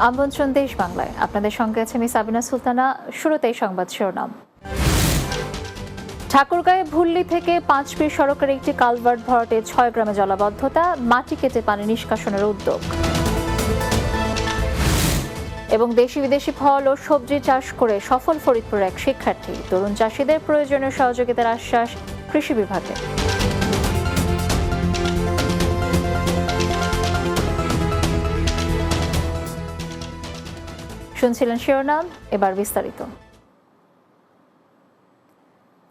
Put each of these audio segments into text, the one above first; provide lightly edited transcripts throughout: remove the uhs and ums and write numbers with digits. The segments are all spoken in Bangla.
আমন্ত্রণ দেশ বাংলায়, আপনাদের সঙ্গে আছে আমি সাবিনা সুলতানা। শুরুতেই সংবাদ শিরোনাম। ঠাকুরগাঁয়ে ভুল্লি থেকে পাঁচপীর সড়কের একটি কালভার্ট ভরাটে 6 গ্রামে জলাবদ্ধতা, মাটি কেটে পানি নিষ্কাশনের উদ্যোগ। এবং দেশি বিদেশি ফল ও সবজি চাষ করে সফল ফরিদপুরের এক শিক্ষার্থী, তরুণ চাষিদের প্রয়োজনীয় সহযোগিতার আশ্বাস কৃষি বিভাগে। শুনছিলেন শিরোনাম, এবার বিস্তারিত।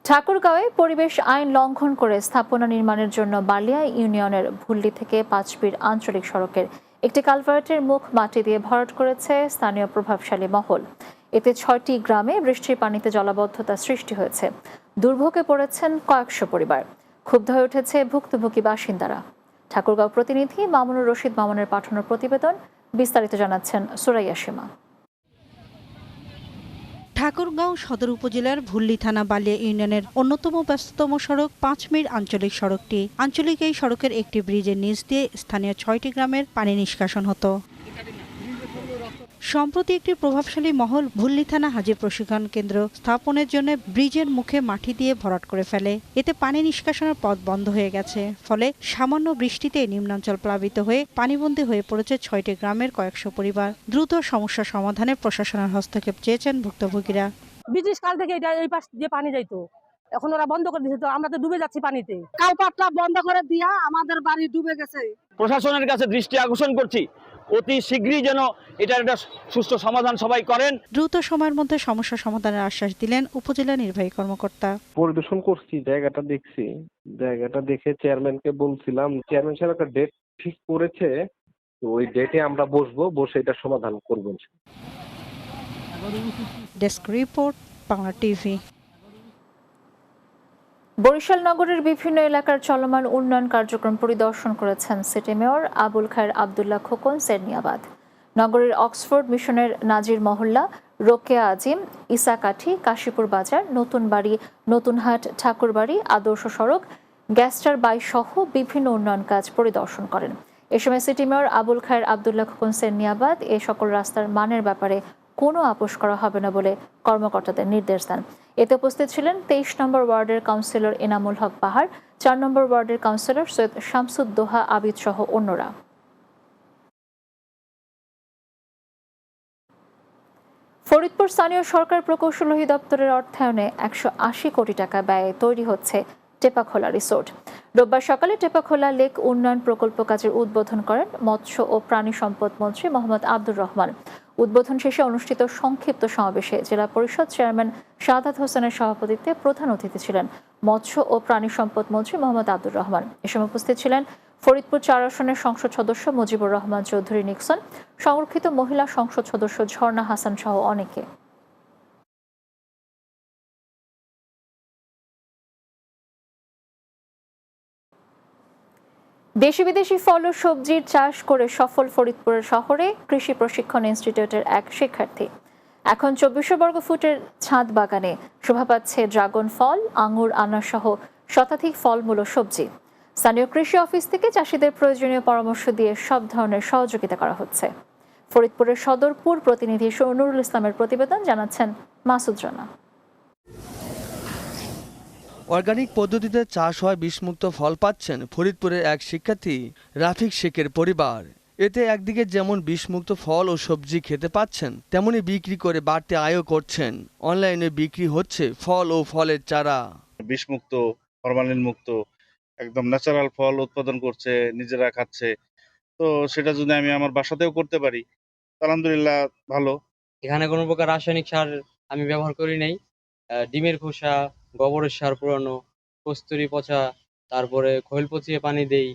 ঠাকুরগাঁওয়ে পরিবেশ আইন লঙ্ঘন করে স্থাপনা নির্মাণের জন্য বালিয়া ইউনিয়নের ভুল্লি থেকে পাঁচপীর আঞ্চলিক সড়কের একটি কালভার্টের মুখ মাটি দিয়ে ভরাট করেছে স্থানীয় প্রভাবশালী মহল। এতে 6টি গ্রামে বৃষ্টির পানিতে জলাবদ্ধতা সৃষ্টি হয়েছে। দুর্ভোগে পড়েছেন কয়েকশো পরিবার। ক্ষুব্ধ হয়ে উঠেছে ভুক্তভোগী বাসিন্দারা। ঠাকুরগাঁও প্রতিনিধি মামুনুর রশিদ মামুনের পাঠানোর প্রতিবেদন, বিস্তারিত জানাচ্ছেন সুরাইয়া সীমা। ঠাকুরগাঁও সদর উপজেলার ভুল্লি থানা বালিয়া ইউনিয়নের অন্যতম ব্যস্ততম সড়ক পাঁচমীর আঞ্চলিক সড়কটি। আঞ্চলিক এই সড়কের একটি ব্রিজের নিচ দিয়ে স্থানীয় 6টি গ্রামের পানি নিষ্কাশন হতো। সম্প্রতি একটি প্রভাবশালী মহল ভুল্লি থানা হাজি প্রশিক্ষণ কেন্দ্র স্থাপনের জন্য ব্রিজের মুখে মাটি দিয়ে ভরাট করে ফেলে। এতে পানি নিষ্কাশনের পথ বন্ধ হয়ে গেছে। ফলে সামান্য বৃষ্টিতে নিম্নাঞ্চল প্লাবিত হয়ে পানিবন্দী হয়ে পড়েছে 6টি গ্রামের কয়েকশো পরিবার। দ্রুত সমস্যা সমাধানে প্রশাসনের হস্তক্ষেপ চেয়েছেন ভুক্তভোগীরা। ব্রিটিশ কাল থেকে এটা এই পাশ দিয়ে পানি যাইতো, এখন ওরা বন্ধ করে দিয়েছে, তো আমরা তো ডুবে যাচ্ছি পানিতে। কালপাটটা বন্ধ করে দিয়া আমাদের বাড়ি ডুবে গেছে। প্রশাসনের কাছে দৃষ্টি আকর্ষণ করছি, অতি শীঘ্রই যেন এটার একটা সুষ্ঠু সমাধান সবাই করেন। দ্রুত সময়ের মধ্যে সমস্যা সমাধানের আশ্বাস দিলেন উপজেলা নির্বাহী কর্মকর্তা। পরিদর্শন করছি, জায়গাটা দেখছি, জায়গাটা দেখে চেয়ারম্যানকে বলছিলাম, চেয়ারম্যান সাহেব একটা ডেট ঠিক করেছে, তো ওই ডেটে আমরা বসে এটা সমাধান করবো। Desk report, Bangla TV. Barishal নগরের বিভিন্ন এলাকার চলমান উন্নয়ন কার্যক্রম পরিদর্শন করেছেন সিটি মেয়র আবুল খায়ের আবদুল্লাহ খোকন সেরনিয়াবাদ। নগরের অক্সফোর্ড মিশনের নাজির মহল্লা, রোকেয়া আজিম, ইসাকাঠি, কাশীপুর বাজার, নতুন বাড়ি, নতুনহাট, ঠাকুরবাড়ি, আদর্শ সড়ক, গ্যাস্টার বাই সহ বিভিন্ন উন্নয়ন কাজ পরিদর্শন করেন। এ সময় সিটি মেয়র আবুল খায়ের আবদুল্লাহ খোকন সেরনিয়াবাদ এ সকল রাস্তার মানের ব্যাপারে কোনো আপোষ করা হবে না বলে কর্মকর্তাদের নির্দেশ দেন। এতে উপস্থিত ছিলেন 23 নম্বর ওয়ার্ডের কাউন্সিলর এনামুল হক পাহাড়, 4 নম্বর ওয়ার্ডের কাউন্সিলর সৈয়দ শামসুদ্দোহা আবিদ সহ অন্যরা। ফরিদপুর স্থানীয় সরকার প্রকৌশল অধিদপ্তরের অর্থায়নে 180 কোটি টাকা ব্যয়ে তৈরি হচ্ছে টেপাখোলা রিসোর্ট। রোববার সকালে টেপাখোলা লেক উন্নয়ন প্রকল্প কাজের উদ্বোধন করেন মৎস্য ও প্রাণী সম্পদ মন্ত্রী মোহাম্মদ আব্দুর রহমান। উদ্বোধন শেষে অনুষ্ঠিত সংক্ষিপ্ত সমাবেশে জেলা পরিষদ চেয়ারম্যান সাদাত হোসেনের সভাপতিত্বে প্রধান অতিথি ছিলেন মৎস্য ও প্রাণী সম্পদ মন্ত্রী মোহাম্মদ আব্দুর রহমান। এ সময় উপস্থিত ছিলেন ফরিদপুর 4 আসনের সংসদ সদস্য মুজিবুর রহমান চৌধুরী নিক্সন, সংরক্ষিত মহিলা সংসদ সদস্য ঝর্ণা হাসান সহ অনেকে। দেশি বিদেশি ফল ও সবজির চাষ করে সফল ফরিদপুরের শহরে কৃষি প্রশিক্ষণ ইনস্টিটিউটের এক শিক্ষার্থী। এখন 2400 বর্গফুটের ছাদ বাগানে শোভা পাচ্ছে ড্রাগন ফল, আঙুর, আনার সহ শতাধিক ফলমূল ও সবজি। স্থানীয় কৃষি অফিস থেকে চাষিদের প্রয়োজনীয় পরামর্শ দিয়ে সব ধরনের সহযোগিতা করা হচ্ছে। ফরিদপুরের সদরপুর প্রতিনিধি নুরুল ইসলামের প্রতিবেদন, জানাচ্ছেন মাসুদ রানা। অর্গানিক পদ্ধতিতে চাষ হয় বিষমুক্ত ফল পাচ্ছেন ফরিদপুরের এক শিক্ষার্থী রাফিক শেখের পরিবার। এতে একদিকে যেমন বিষমুক্ত ফল ও সবজি খেতে পাচ্ছেন, তেমনি বিক্রি করে বাড়তি আয়ও করছেন। অনলাইনে বিক্রি হচ্ছে ফল ও ফলের চারা। বিষমুক্ত, ফরমালিন মুক্ত, একদম ন্যাচারাল ফল উৎপাদন করছে, নিজেরা খাচ্ছে। তো সেটা যদি আমি আমার বাসাতেও করতে পারি, আলহামদুলিল্লাহ ভালো। এখানে কোনো প্রকার রাসায়নিক সার আমি ব্যবহার করি নাই। ডিমের খোসা, গোবরের সার পুরানো, কস্তুরি পচা, তারপরে খৈল পচিয়ে পানি দেই।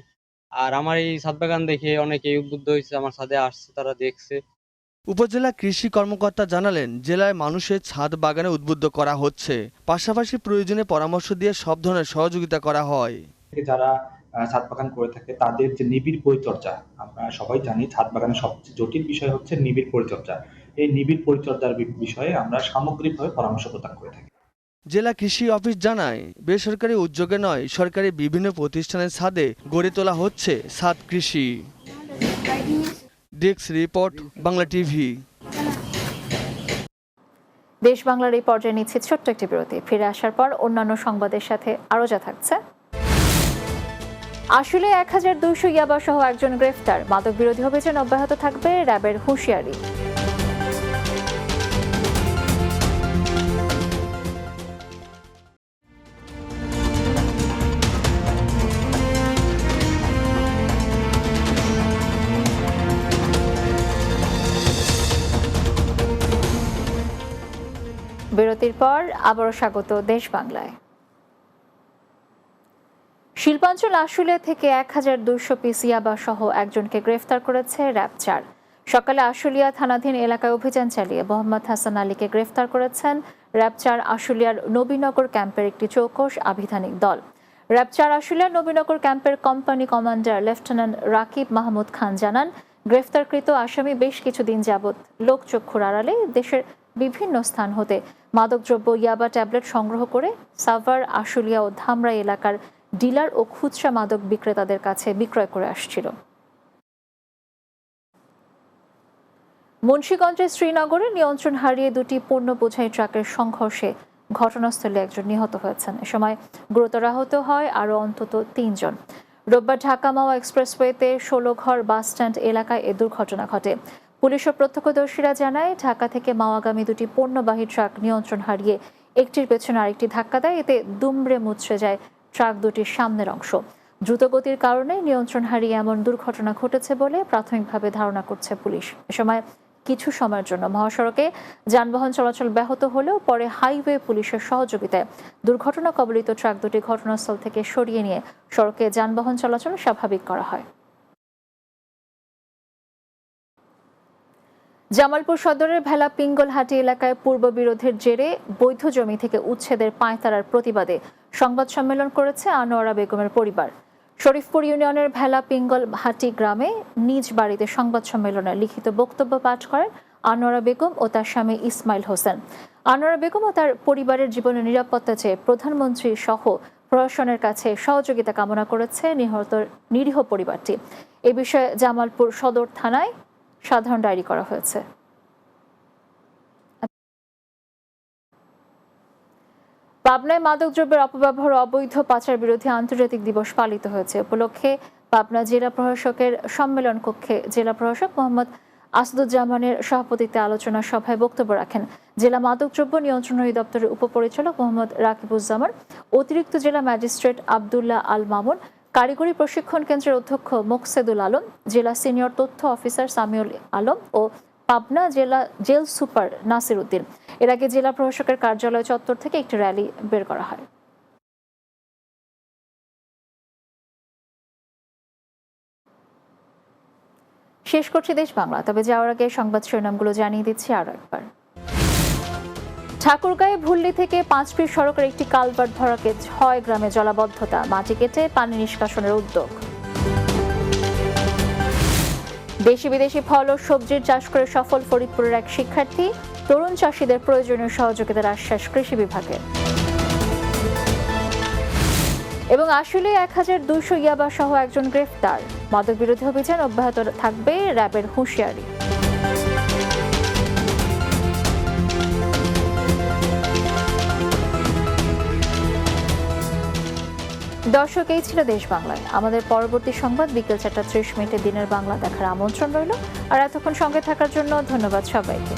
আর আমার এই ছাদ বাগান দেখে অনেকেই উদ্বুদ্ধ হয়েছে, আমার ছাদে আসছে, তারা দেখছে। উপজেলা কৃষি কর্মকর্তা জানালেন, জেলায় মানুষের ছাদ বাগানে উদ্বুদ্ধ করা হচ্ছে, পাশাপাশি প্রয়োজনে পরামর্শ দিয়ে সব ধরনের সহযোগিতা করা হয়। যারা ছাদ বাগান করে থাকে তাদের যে নিবিড় পরিচর্যা, আমরা সবাই জানি ছাদ বাগানের সবচেয়ে জটিল বিষয় হচ্ছে নিবিড় পরিচর্যা। এই নিবিড় পরিচর্যার বিষয়ে আমরা সামগ্রিকভাবে পরামর্শ প্রদান করে থাকি। জেলা কৃষি অফিস জানায়, বেসরকারি উদ্যোগে নয়, সরকারি বিভিন্ন প্রতিষ্ঠানের ছাদে গড়ে তোলা হচ্ছে ছাদ কৃষি। Desk report, Bangla TV. দেশ বাংলার এই পর্যায়ে নিচ্ছে ছোট্ট একটি বিরতি। ফিরে আসার পর অন্যান্য সংবাদের সাথে আরও যা থাকছে। আসলে 1200 ইয়াবা সহ একজন গ্রেফতার, মাদক বিরোধী অভিযান অব্যাহত থাকবে, র্যাবের হুঁশিয়ারি। বিরতির পর আবারও স্বাগত দেশ বাংলায়। শিল্পাঞ্চল আশুলিয়া থেকে 1200 পিস ইয়াবা সহ একজনকে গ্রেফতার করেছে র্যাব 4। সকালে আশুলিয়া থানাধীন এলাকায় অভিযান চালিয়ে মোহাম্মদ হাসান আলীকে গ্রেফতার করেছেন র্যাব 4 আশুলিয়ার নবীনগর ক্যাম্পের একটি চৌকস আভিধানিক দল। র্যাব 4 আশুলিয়ার নবীনগর ক্যাম্পের company commander lieutenant Rakib Mahmud Khan জানান, গ্রেফতারকৃত আসামি বেশ কিছুদিন যাবৎ লোকচক্ষুর আড়ালে দেশের বিভিন্ন স্থান হতে মাদকদ্রব্য ইয়াবা ট্যাবলেট সংগ্রহ করে সাভার, আশুলিয়া ও ধামরাই এলাকার ডিলার ও খুচরা মাদক বিক্রেতাদের কাছে বিক্রয় করে আসছিল। মুন্সিগঞ্জের শ্রীনগরে নিয়ন্ত্রণ হারিয়ে দুটি পণ্য বোঝাই ট্রাকের সংঘর্ষে ঘটনাস্থলে একজন নিহত হয়েছেন। এ সময় গুরুতর আহত হয় আরও অন্তত 3 জন। রোববার ঢাকা মাওয়া এক্সপ্রেসওয়েতে 16 ঘর বাস স্ট্যান্ড এলাকায় এ দুর্ঘটনা ঘটে। পুলিশ ও প্রত্যক্ষদর্শীরা জানায়, ঢাকা থেকে মাওয়াগামী দুটি পণ্যবাহী ট্রাক নিয়ন্ত্রণ হারিয়ে একটির পেছনে আরেকটি ধাক্কা দেয়। এতে দুমড়ে মুচড়ে যায় ট্রাক দুটির সামনের অংশ। দ্রুতগতির কারণে নিয়ন্ত্রণ হারিয়ে এমন দুর্ঘটনা ঘটেছে বলে প্রাথমিকভাবে ধারণা করছে পুলিশ। এ সময় কিছু সময়ের জন্য মহাসড়কে যানবাহন চলাচল ব্যাহত হলেও পরে হাইওয়ে পুলিশের সহযোগিতায় দুর্ঘটনা কবলিত ট্রাক দুটি ঘটনাস্থল থেকে সরিয়ে নিয়ে সড়কে যানবাহন চলাচল স্বাভাবিক করা হয়। জামালপুর সদরের ভেলা পিঙ্গলহাটি এলাকায় পূর্ব বিরোধের জেরে বৈধ জমি থেকে উচ্ছেদের পাঁয়তারার প্রতিবাদে সংবাদ সম্মেলন করেছে আনোয়ারা বেগমের পরিবার। শরীফপুর ইউনিয়নের ভেলা পিঙ্গলহাটি গ্রামে নিজ বাড়িতে সংবাদ সম্মেলনে লিখিত বক্তব্য পাঠ করেন আনোয়ারা বেগম ও তার স্বামী ইসমাইল হোসেন। আনোয়ারা বেগম ও তার পরিবারের জীবনের নিরাপত্তা চেয়ে প্রধানমন্ত্রী সহ প্রশাসনের কাছে সহযোগিতা কামনা করেছে নিরীহ পরিবারটি। এ বিষয়ে জামালপুর সদর থানায় সাধারণ ডায়েরি করা হয়েছে। পাবনায় মাদকদ্রব্যের অপব্যবহার ও অবৈধ পাচার বিরোধী আন্তর্জাতিক দিবস পালিত হয়েছে। উপলক্ষে পাবনা জেলা প্রশাসকের সম্মেলন কক্ষে জেলা প্রশাসক মোহাম্মদ আসাদুজ্জামানের সভাপতিত্বে আলোচনা সভায় বক্তব্য রাখেন জেলা মাদকদ্রব্য নিয়ন্ত্রণ অধিদপ্তরের উপপরিচালক মোহাম্মদ রাকিবুজ্জামান, অতিরিক্ত জেলা ম্যাজিস্ট্রেট আবদুল্লাহ আল মামুন, কারিগরি প্রশিক্ষণ কেন্দ্রের অধ্যক্ষ মোকসেদুল আলম, জেলা সিনিয়র তথ্য অফিসার সামিউল আলম ও পাবনা জেলা জেল সুপার নাসির উদ্দিন। এর আগে জেলা প্রশাসকের কার্যালয় চত্বর থেকে একটি র্যালি বের করা হয়। শেষ করছি দেশ বাংলা, তবে যাওয়ার আগে সংবাদ শিরোনামগুলো জানিয়ে দিচ্ছি আরো একবার। ঠাকুরগাঁয়ে ভুল্লি থেকে 5 ফিট সড়কের একটি কালভার্ট ভরাকে 6 গ্রামে জলাবদ্ধতা, মাটি কেটে পানি নিষ্কাশনের উদ্যোগ। দেশি বিদেশি ফল ও সবজির চাষ করে সফল ফরিদপুরের এক শিক্ষার্থী, তরুণ চাষিদের প্রয়োজনীয় সহযোগিতার আশ্বাস কৃষি বিভাগের। এবং আসলে 1200 ইয়াবা সহ একজন গ্রেফতার, মাদক বিরোধী অভিযান অব্যাহত থাকবে, র্যাবের হুঁশিয়ারি। দর্শক, এই ছিল দেশ বাংলায়। আমাদের পরবর্তী সংবাদ বিকেল 4:30 দিনের বাংলা দেখার আমন্ত্রণ রইল। আর এতক্ষণ সঙ্গে থাকার জন্য ধন্যবাদ সবাইকে।